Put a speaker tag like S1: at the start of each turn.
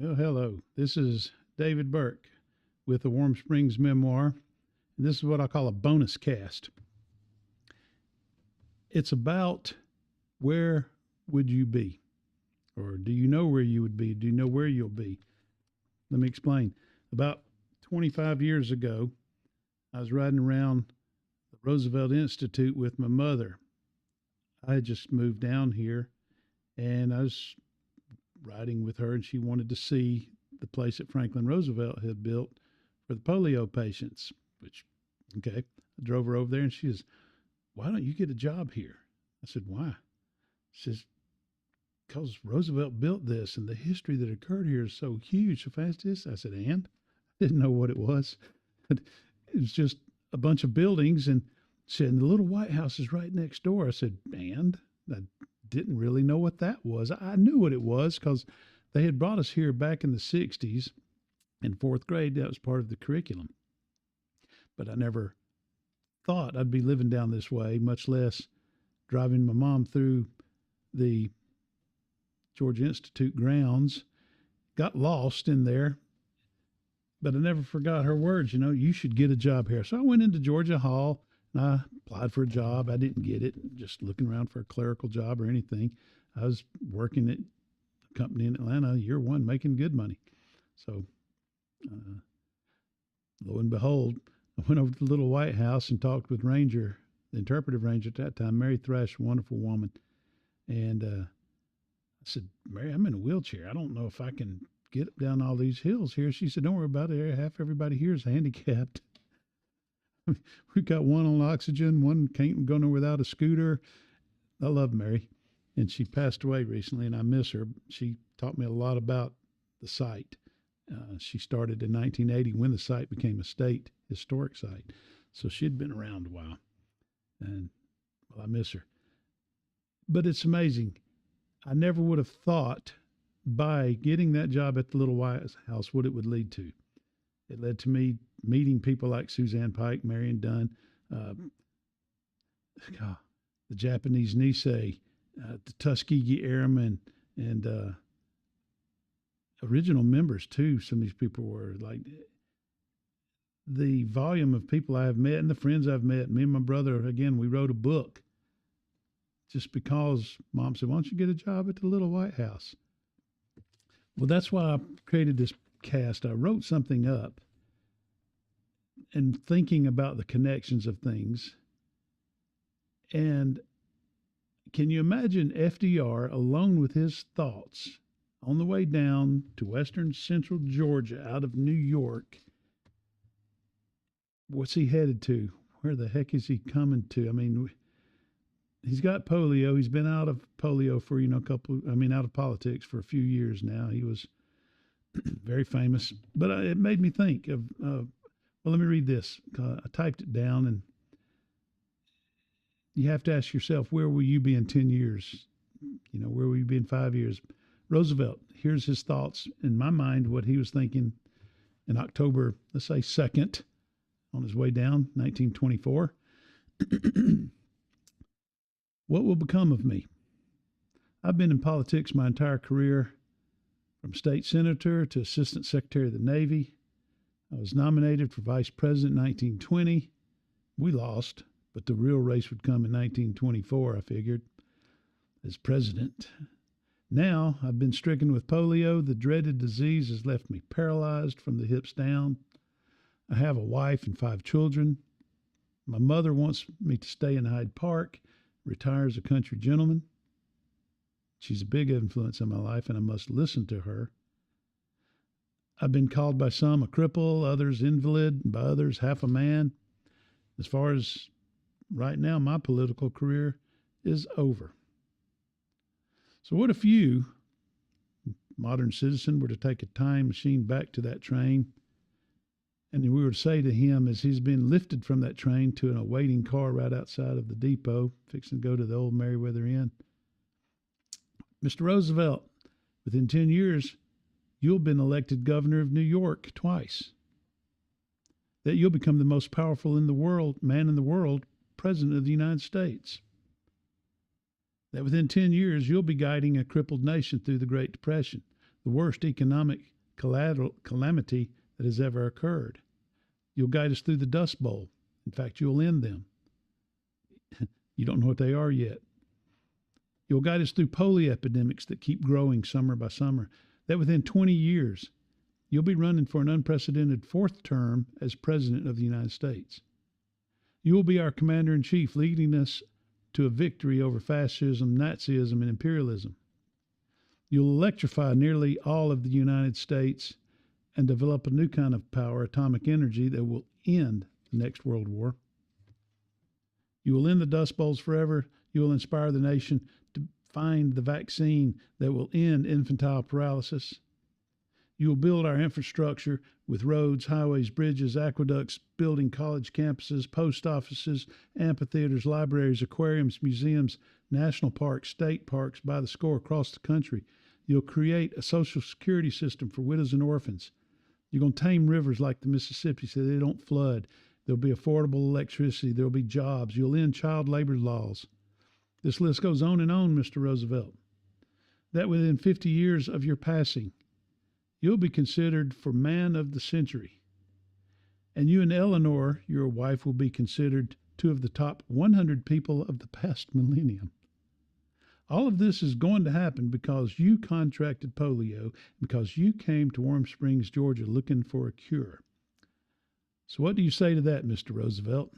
S1: Well, hello. This is David Burke with the Warm Springs Memoir. And this is what I call a bonus cast. It's about where would you be? Or do you know where you would be? Do you know where you'll be? Let me explain. About 25 years ago, I was riding around the Roosevelt Institute with my mother. I had just moved down here and I was riding with her, and she wanted to see the place that Franklin Roosevelt had built for the polio patients. Which, okay, I drove her over there, and she says, "Why don't you get a job here?" I said, "Why?" She says, "Because Roosevelt built this, and the history that occurred here is so huge, so fast." I said, "And?" I didn't know what it was. It was just a bunch of buildings, and she said, "And the little White House is right next door." I said, "And?" I didn't really know what that was. I knew what it was because they had brought us here back in the 60s in fourth grade. That was part of the curriculum. But I never thought I'd be living down this way, much less driving my mom through the Georgia Institute grounds. Got lost in there, but I never forgot her words. You should get a job here. So I went into Georgia Hall and I applied for a job. I didn't get it, just looking around for a clerical job or anything. I was working at a company in Atlanta, year one, making good money. So, uh, lo and behold, I went over to the little White House and talked with Ranger, the interpretive ranger at that time, Mary Thrash, a wonderful woman. And I said, "Mary, I'm in a wheelchair. I don't know if I can get up down all these hills here." She said, "Don't worry about it. Half everybody here is handicapped. We've got one on oxygen, one can't go nowhere without a scooter." I love Mary, and she passed away recently, and I miss her. She taught me a lot about the site. She started in 1980 when the site became a state historic site. So she'd been around a while, and well, I miss her. But it's amazing. I never would have thought by getting that job at the Little White House what it would lead to. It led to me meeting people like Suzanne Pike, Marion Dunn, uh, the Japanese Nisei, the Tuskegee Airmen, and original members too. Some of these people were like the volume of people I have met and the friends I've met. Me and my brother, again, we wrote a book just because Mom said, "Why don't you get a job at the Little White House?" Well, that's why I created this cast. I wrote something up and thinking about the connections of things. And can you imagine FDR alone with his thoughts on the way down to western central Georgia out of New York? What's he headed to? Where the heck is he coming to? I mean, he's got polio. He's been out of polio for, out of politics for a few years now. He was very famous. But it made me think of, well, let me read this. I typed it down, and you have to ask yourself, where will you be in 10 years? Where will you be in 5 years? Roosevelt, here's his thoughts. In my mind, what he was thinking in October, let's say 2nd, on his way down, 1924. What will become of me? I've been in politics my entire career, from state senator to assistant secretary of the Navy. I was nominated for vice president in 1920. We lost, but the real race would come in 1924, I figured, as president. Now I've been stricken with polio. The dreaded disease has left me paralyzed from the hips down. I have a wife and 5 children. My mother wants me to stay in Hyde Park, retire as a country gentleman. She's a big influence in my life, and I must listen to her. I've been called by some a cripple, others invalid, by others half a man. As far as right now, my political career is over. So what if you, modern citizen, were to take a time machine back to that train, and we were to say to him, as he's been lifted from that train to an awaiting car right outside of the depot, fixing to go to the old Meriwether Inn, "Mr. Roosevelt, within 10 years, you'll have been elected governor of New York twice. That you'll become the most powerful man in the world, president of the United States. That within 10 years, you'll be guiding a crippled nation through the Great Depression. the worst economic calamity that has ever occurred. You'll guide us through the Dust Bowl. In fact, you'll end them. You don't know what they are yet. You'll guide us through polio epidemics that keep growing summer by summer, that within 20 years, you'll be running for an unprecedented fourth term as President of the United States. You will be our Commander-in-Chief, leading us to a victory over fascism, Nazism, and imperialism. You'll electrify nearly all of the United States and develop a new kind of power, atomic energy, that will end the next World War. You will end the Dust Bowls forever. You will inspire the nation to find the vaccine that will end infantile paralysis. You will build our infrastructure with roads, highways, bridges, aqueducts, building college campuses, post offices, amphitheaters, libraries, aquariums, museums, national parks, state parks by the score across the country. You'll create a social security system for widows and orphans. You're going to tame rivers like the Mississippi so they don't flood. There'll be affordable electricity. There'll be jobs. You'll end child labor laws. This list goes on, Mr. Roosevelt. That within 50 years of your passing, you'll be considered for man of the century. And you and Eleanor, your wife, will be considered two of the top 100 people of the past millennium. All of this is going to happen because you contracted polio, because you came to Warm Springs, Georgia, looking for a cure. So what do you say to that, Mr. Roosevelt?